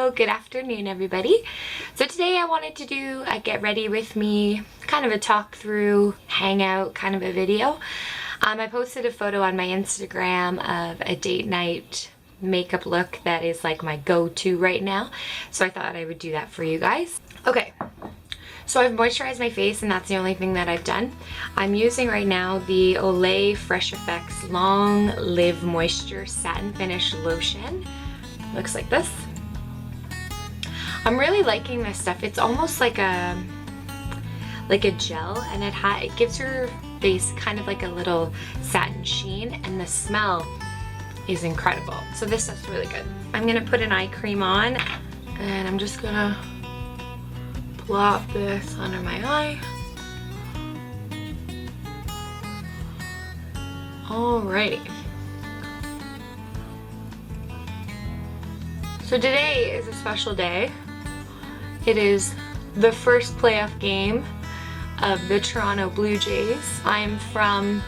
Hello, good afternoon everybody. So today I wanted to do a get ready with me, kind of a talk through, hangout kind of a video. I posted a photo on my Instagram of a date night makeup look that is like my go-to right now. So I thought I would do that for you guys. Okay, so I've moisturized my face and that's the only thing that I've done. I'm using right now the Olay Fresh Effects Long Live Moisture Satin Finish Lotion. Looks like this. I'm really liking this stuff. It's almost like a gel, and it gives your face kind of like a little satin sheen, and the smell is incredible. So this stuff's really good. I'm gonna put an eye cream on, and I'm just gonna plop this under my eye. Alrighty. So today is a special day. It is the first playoff game of the Toronto Blue Jays. I'm from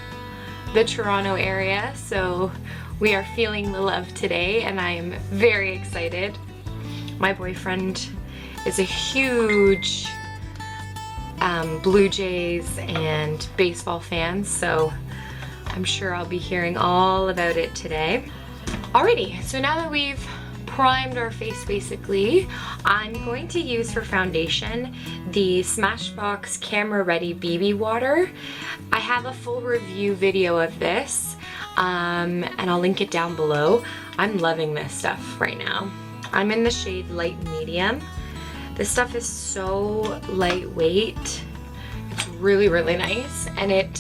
the Toronto area, so we are feeling the love today and I am very excited. My boyfriend is a huge Blue Jays and baseball fan, so I'm sure I'll be hearing all about it today. Alrighty, so now that we've primed our face basically, I'm going to use for foundation the Smashbox Camera Ready BB Water. I have a full review video of this and I'll link it down below. I'm loving this stuff right now. I'm in the shade Light Medium. This stuff is so lightweight. It's really, really nice, and it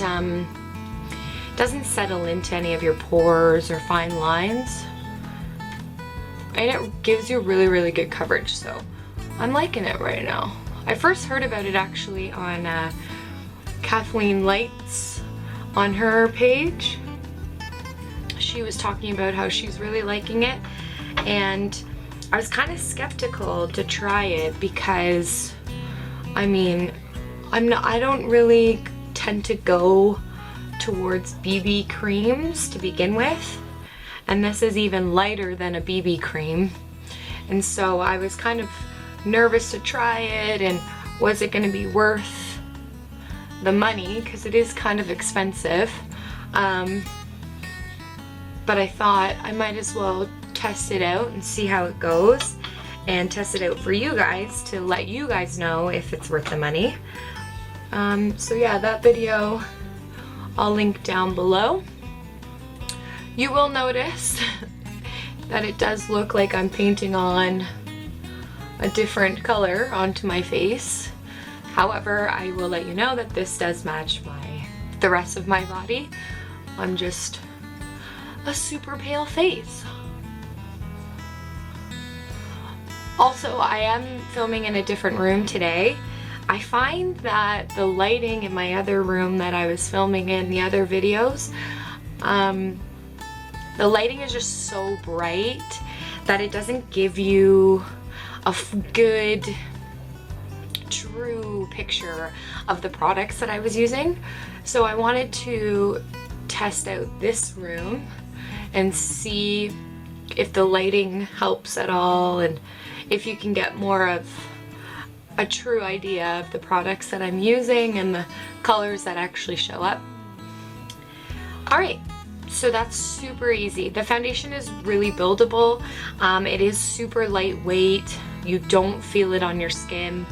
doesn't settle into any of your pores or fine lines. And it gives you really, really good coverage, so I'm liking it right now. I first heard about it actually on Kathleen Light's, on her page. She was talking about how she's really liking it, and I was kind of skeptical to try it because, I mean, I don't really tend to go towards BB creams to begin with. And this is even lighter than a BB cream. And so I was kind of nervous to try it, and was it gonna be worth the money, because it is kind of expensive. But I thought I might as well test it out and see how it goes, and test it out for you guys to let you guys know if it's worth the money. So yeah, that video I'll link down below. You will notice that it does look like I'm painting on a different color onto my face. However, I will let you know that this does match the rest of my body. I'm just a super pale face. Also, I am filming in a different room today. I find that the lighting in my other room that I was filming in the other videos, the lighting is just so bright that it doesn't give you a good, true picture of the products that I was using. So I wanted to test out this room and see if the lighting helps at all, and if you can get more of a true idea of the products that I'm using and the colors that actually show up. Alright. So that's super easy. The foundation is really buildable. It is super lightweight. You don't feel it on your skin.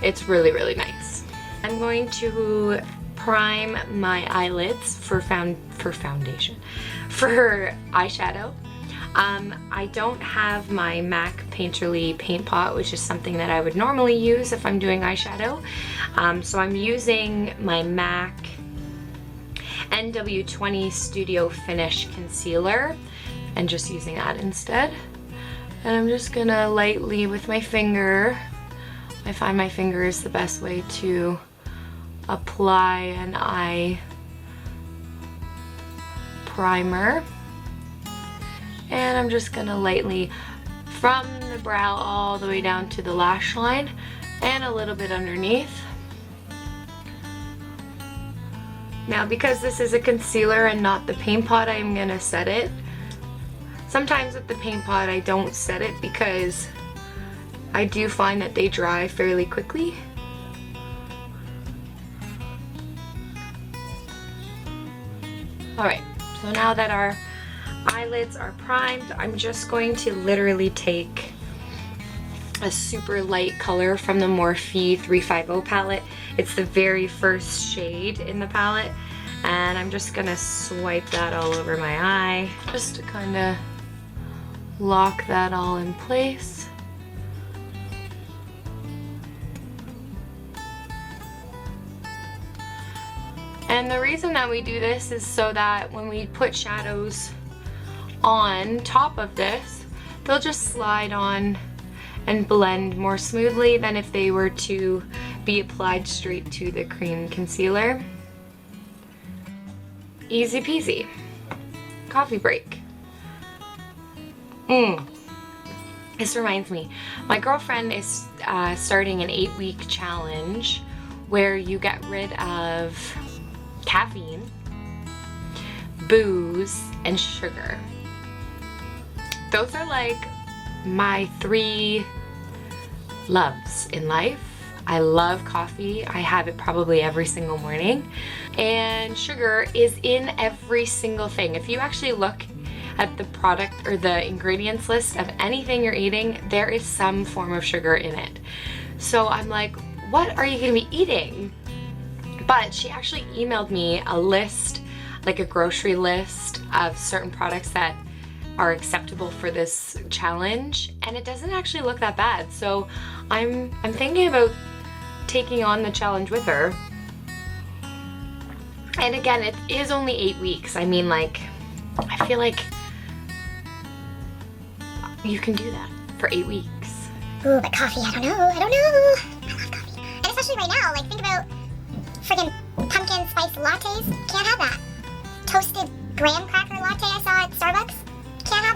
It's really, really nice. I'm going to prime my eyelids for foundation. For eyeshadow. I don't have my MAC Painterly paint pot, which is something that I would normally use if I'm doing eyeshadow. So I'm using my MAC NW20 Studio Finish Concealer and just using that instead. And I'm just gonna lightly with my finger, I find my finger is the best way to apply an eye primer. And I'm just gonna lightly, from the brow all the way down to the lash line and a little bit underneath. Now, because this is a concealer and not the paint pot, I'm gonna set it. Sometimes with the paint pot I don't set it because I do find that they dry fairly quickly. Alright, so now that our eyelids are primed, I'm just going to literally take a super light color from the Morphe 350 palette. It's the very first shade in the palette, and I'm just gonna swipe that all over my eye just to kind of lock that all in place. And the reason that we do this is so that when we put shadows on top of this, they'll just slide on and blend more smoothly than if they were to be applied straight to the cream concealer. Easy peasy. Coffee break. This reminds me, my girlfriend is starting an 8-week challenge where you get rid of caffeine, booze, and sugar. Those are like my 3 loves in life. I love coffee. I have it probably every single morning. And sugar is in every single thing. If you actually look at the product or the ingredients list of anything you're eating, there is some form of sugar in it. So I'm like, what are you gonna be eating? But she actually emailed me a list, like a grocery list of certain products that are acceptable for this challenge, and it doesn't actually look that bad. So I'm thinking about taking on the challenge with her. And again, it is only 8 weeks. I mean, like, I feel like you can do that for 8 weeks. Ooh, but coffee, I don't know. I love coffee. And especially right now, like, think about friggin' pumpkin spice lattes. Can't have that. Toasted graham cracker latte I saw at Starbucks. Can't have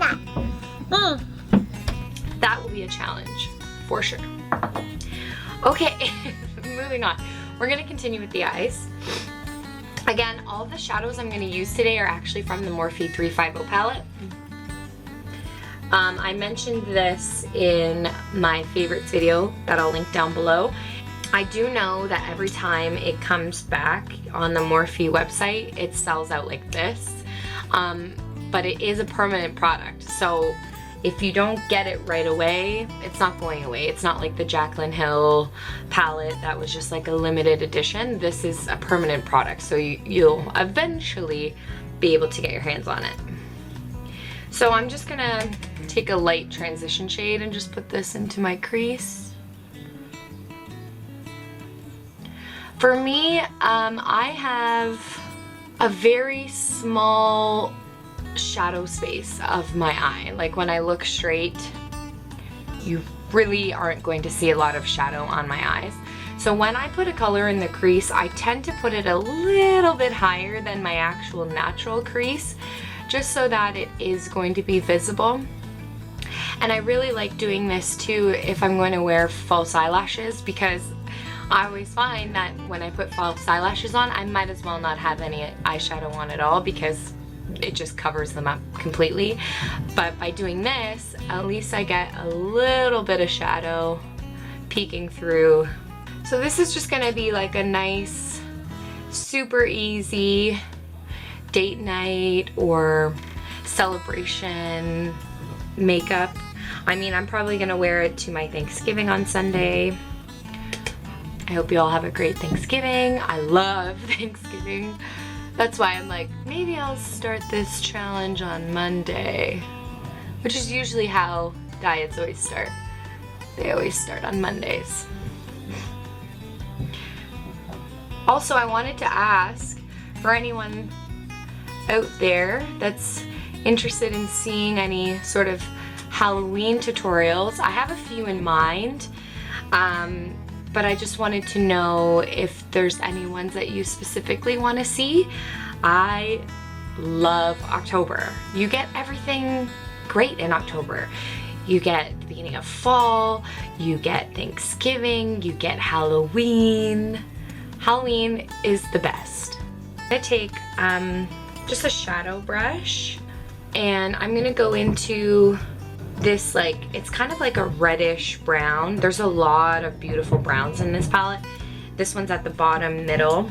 that. That will be a challenge, for sure. Okay, moving on. We're gonna continue with the eyes. Again, all of the shadows I'm gonna use today are actually from the Morphe 350 palette. I mentioned this in my favorites video that I'll link down below. I do know that every time it comes back on the Morphe website, it sells out like this. But it is a permanent product, so if you don't get it right away, it's not going away. It's not like the Jaclyn Hill palette that was just like a limited edition. This is a permanent product, so you'll eventually be able to get your hands on it. So I'm just gonna take a light transition shade and just put this into my crease. For me, I have a very small shadow space of my eye. Like when I look straight, you really aren't going to see a lot of shadow on my eyes. So when I put a color in the crease, I tend to put it a little bit higher than my actual natural crease, just so that it is going to be visible. And I really like doing this too if I'm going to wear false eyelashes, because I always find that when I put false eyelashes on, I might as well not have any eyeshadow on at all, because it just covers them up completely. But by doing this, at least I get a little bit of shadow peeking through. So this is just gonna be like a nice, super easy date night or celebration makeup. I mean, I'm probably gonna wear it to my Thanksgiving on Sunday. I hope you all have a great Thanksgiving. I love Thanksgiving. That's why I'm like, maybe I'll start this challenge on Monday, which is usually how diets always start. They always start on Mondays. Also, I wanted to ask, for anyone out there that's interested in seeing any sort of Halloween tutorials, I have a few in mind, but I just wanted to know if there's any ones that you specifically want to see. I love October. You get everything great in October. You get the beginning of fall, you get Thanksgiving, you get Halloween. Halloween is the best. I'm gonna take just a shadow brush, and I'm gonna go into this, like, it's kind of like a reddish brown. There's a lot of beautiful browns in this palette. This one's at the bottom middle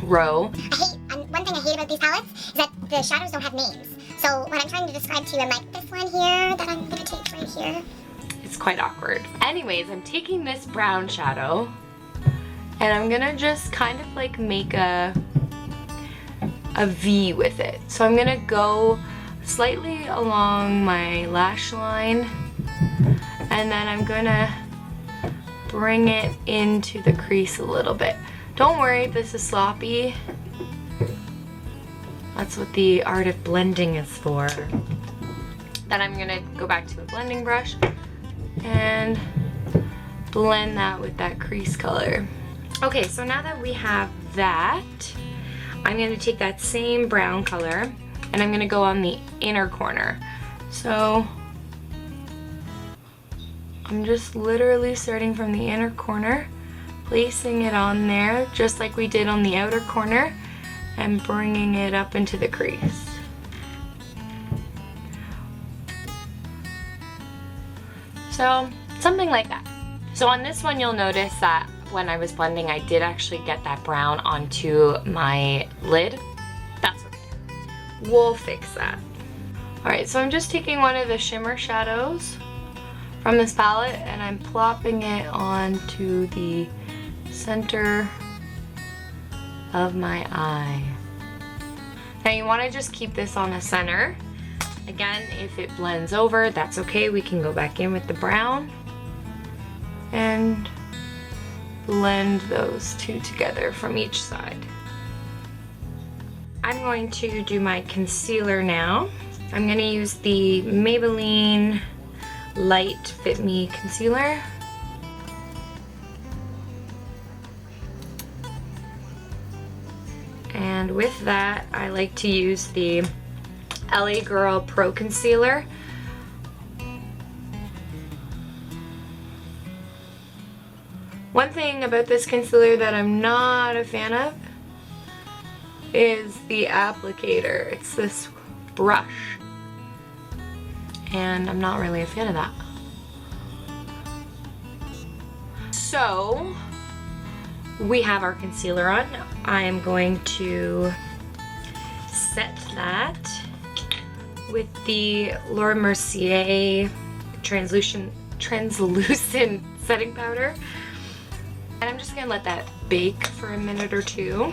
row. One thing I hate about these palettes is that the shadows don't have names. So when I'm trying to describe to you, I'm like, this one here that I'm gonna take right here. It's quite awkward. Anyways, I'm taking this brown shadow and I'm gonna just kind of like make a V with it. So I'm gonna go slightly along my lash line and then I'm gonna bring it into the crease a little bit. Don't worry, this is sloppy. That's what the art of blending is for. Then I'm gonna go back to the blending brush and blend that with that crease color. Okay, so now that we have that, I'm gonna take that same brown color and I'm gonna go on the inner corner. So I'm just literally starting from the inner corner, placing it on there just like we did on the outer corner, and bringing it up into the crease. So something like that. So on this one you'll notice that when I was blending I did actually get that brown onto my lid. That's okay. We'll fix that. Alright, so I'm just taking one of the shimmer shadows from this palette and I'm plopping it onto the center of my eye. Now you want to just keep this on the center. Again, if it blends over, that's okay. We can go back in with the brown and blend those two together from each side. I'm going to do my concealer now. I'm going to use the Maybelline Fit Me concealer. And with that, I like to use the L.A Girl Pro Concealer. One thing about this concealer that I'm not a fan of is the applicator. It's this brush. And I'm not really a fan of that. So, we have our concealer on. I am going to set that with the Mercier translucent setting powder. And I'm just gonna let that bake for a minute or two.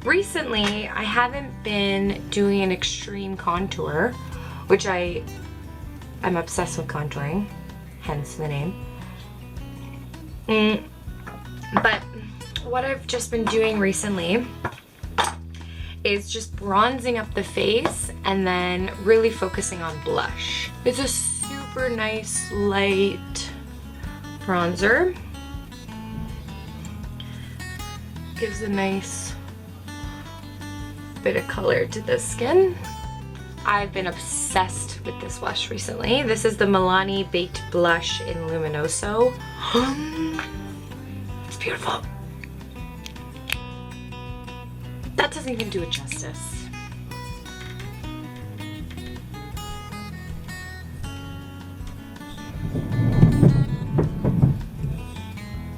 Recently, I haven't been doing an extreme contour, which I'm obsessed with contouring, hence the name. But what I've just been doing recently is just bronzing up the face and then really focusing on blush. It's a super nice light bronzer. Gives a nice bit of color to the skin. I've been obsessed with this blush recently. This is the Milani Baked Blush in Luminoso. It's beautiful. That doesn't even do it justice.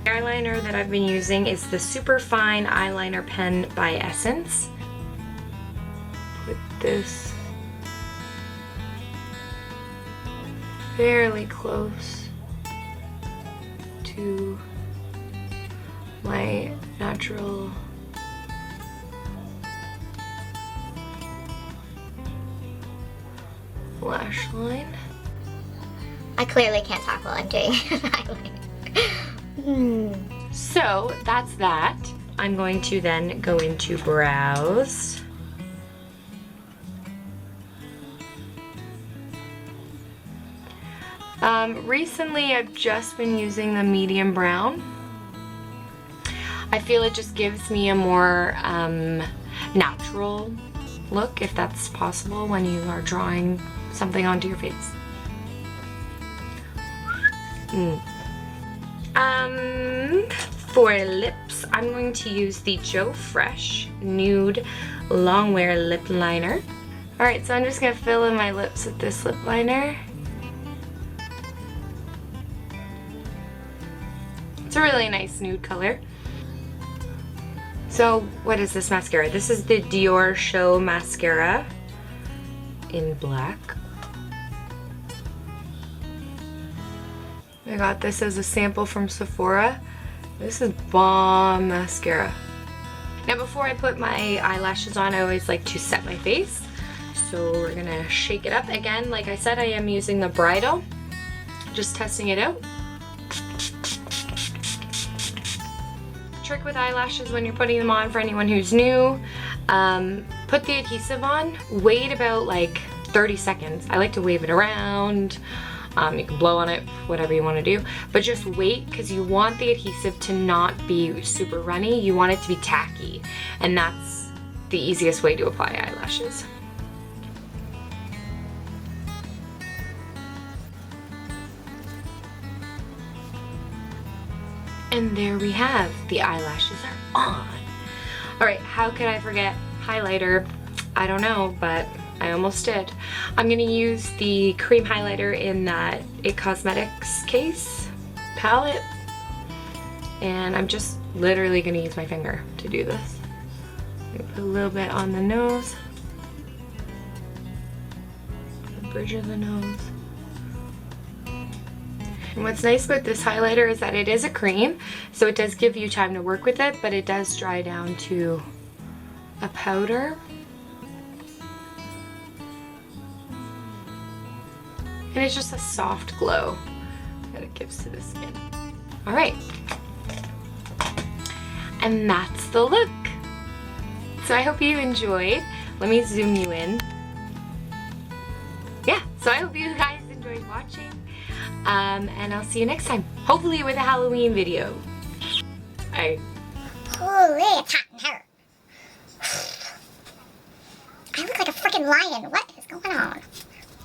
The eyeliner that I've been using is the Super Fine Eyeliner Pen by Essence. Put this fairly close to my natural lash line. I clearly can't talk while I'm doing eyeliner. So that's that. I'm going to then go into brows. Recently I've just been using the medium brown. I feel it just gives me a more natural look, if that's possible, when you are drawing something onto your face. For lips, I'm going to use the Joe Fresh Nude Longwear Lip Liner. Alright, so I'm just going to fill in my lips with this lip liner. It's a really nice nude color. So what is this mascara? This is the Dior Show Mascara in black. I got this as a sample from Sephora. This is bomb mascara. Now before I put my eyelashes on, I always like to set my face. So we're gonna shake it up. Again, like I said, I am using the Bridal. Just testing it out. Trick with eyelashes when you're putting them on, for anyone who's new, put the adhesive on, wait about like 30 seconds. I like to wave it around. You can blow on it, whatever you want to do, but just wait, because you want the adhesive to not be super runny. You want it to be tacky, and that's the easiest way to apply eyelashes. And there we have, the eyelashes are on. Alright, how could I forget highlighter? I don't know, but I almost did. I'm gonna use the cream highlighter in that It Cosmetics case palette. And I'm just literally gonna use my finger to do this. Put a little bit on the nose. The bridge of the nose. And what's nice about this highlighter is that it is a cream, so it does give you time to work with it, but it does dry down to a powder. And it's just a soft glow that it gives to the skin. Alright. And that's the look. So I hope you enjoyed. Let me zoom you in. Yeah, so I hope you guys enjoyed watching. And I'll see you next time. Hopefully with a Halloween video. Holy, it's hot in here. I look like a freaking lion. What is going on?